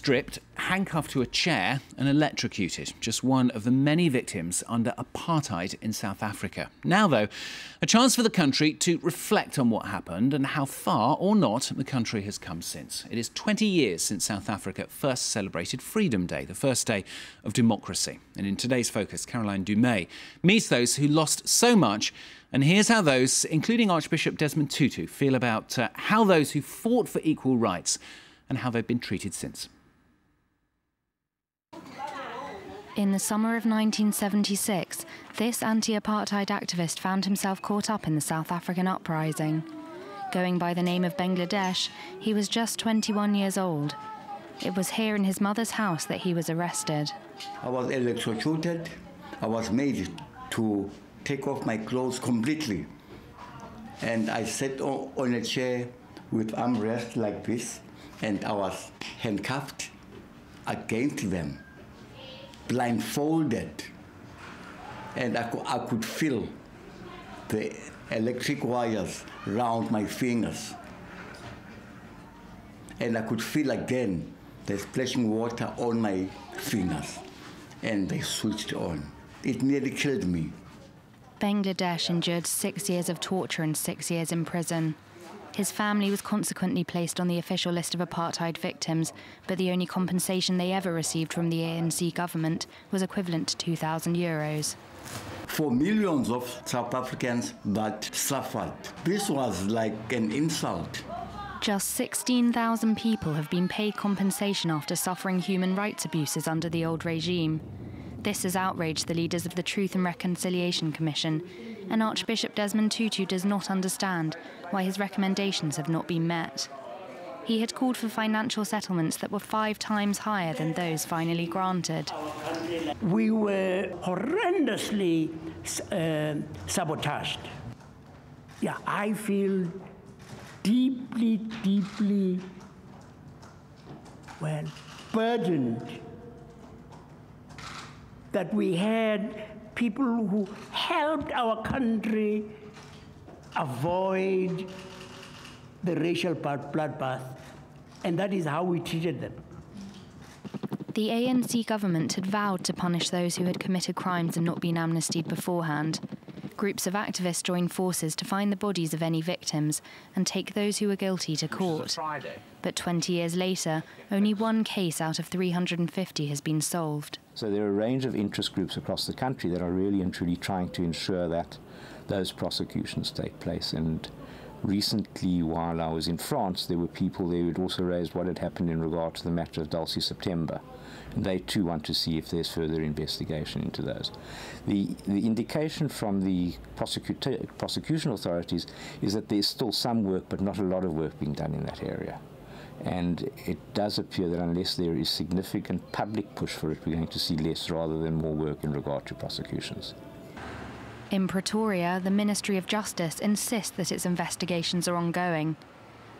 stripped, handcuffed to a chair and electrocuted. Just one of the many victims under apartheid in South Africa. Now, though, a chance for the country to reflect on what happened and how far or not the country has come since. It is 20 years since South Africa first celebrated Freedom Day, the first day of democracy. And in today's Focus, Caroline Dumais meets those who lost so much. And here's how those, including Archbishop Desmond Tutu, feel about how those who fought for equal rights and how they've been treated since. In the summer of 1976, this anti-apartheid activist found himself caught up in the South African uprising. Going by the name of Bangladesh, he was just 21 years old. It was here in his mother's house that he was arrested. I was electrocuted. I was made to take off my clothes completely. And I sat on a chair with armrest like this, and I was handcuffed against them, blindfolded. And I could feel the electric wires around my fingers. And I could feel again the splashing water on my fingers. And they switched on. It nearly killed me. Bangladesh endured 6 years of torture and 6 years in prison. His family was consequently placed on the official list of apartheid victims, but the only compensation they ever received from the ANC government was equivalent to €2,000. For millions of South Africans that suffered, this was like an insult. Just 16,000 people have been paid compensation after suffering human rights abuses under the old regime. This has outraged the leaders of the Truth and Reconciliation Commission, and Archbishop Desmond Tutu does not understand why his recommendations have not been met. He had called for financial settlements that were 5 times higher than those finally granted. We were horrendously sabotaged. Yeah, I feel deeply, burdened that we had people who helped our country avoid the racial bloodbath, and that is how we treated them. The ANC government had vowed to punish those who had committed crimes and not been amnestied beforehand. Groups of activists joined forces to find the bodies of any victims and take those who were guilty to court. But 20 years later, only one case out of 350 has been solved. So there are a range of interest groups across the country that are really and truly trying to ensure that those prosecutions take place. And recently, while I was in France, there were people there who had also raised what had happened in regard to the matter of Dulcie September. And they too want to see if there's further investigation into those. The indication from the prosecution authorities is that there's still some work, but not a lot of work being done in that area. And it does appear that unless there is significant public push for it, we're going to see less rather than more work in regard to prosecutions. In Pretoria, the Ministry of Justice insists that its investigations are ongoing.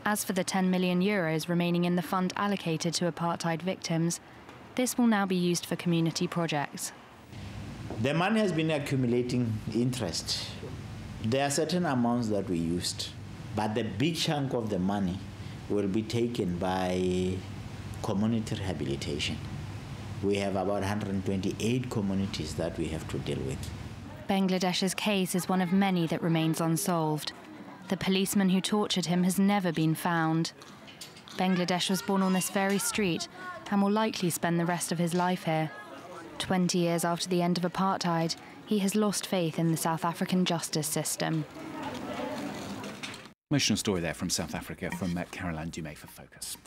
As for the €10 million remaining in the fund allocated to apartheid victims, this will now be used for community projects. The money has been accumulating interest. There are certain amounts that we used, but the big chunk of the money will be taken by community rehabilitation. We have about 128 communities that we have to deal with. Bangladesh's case is one of many that remains unsolved. The policeman who tortured him has never been found. Bangladesh was born on this very street and will likely spend the rest of his life here. 20 years after the end of apartheid, he has lost faith in the South African justice system. Emotional story there from South Africa from Caroline Dumais for Focus.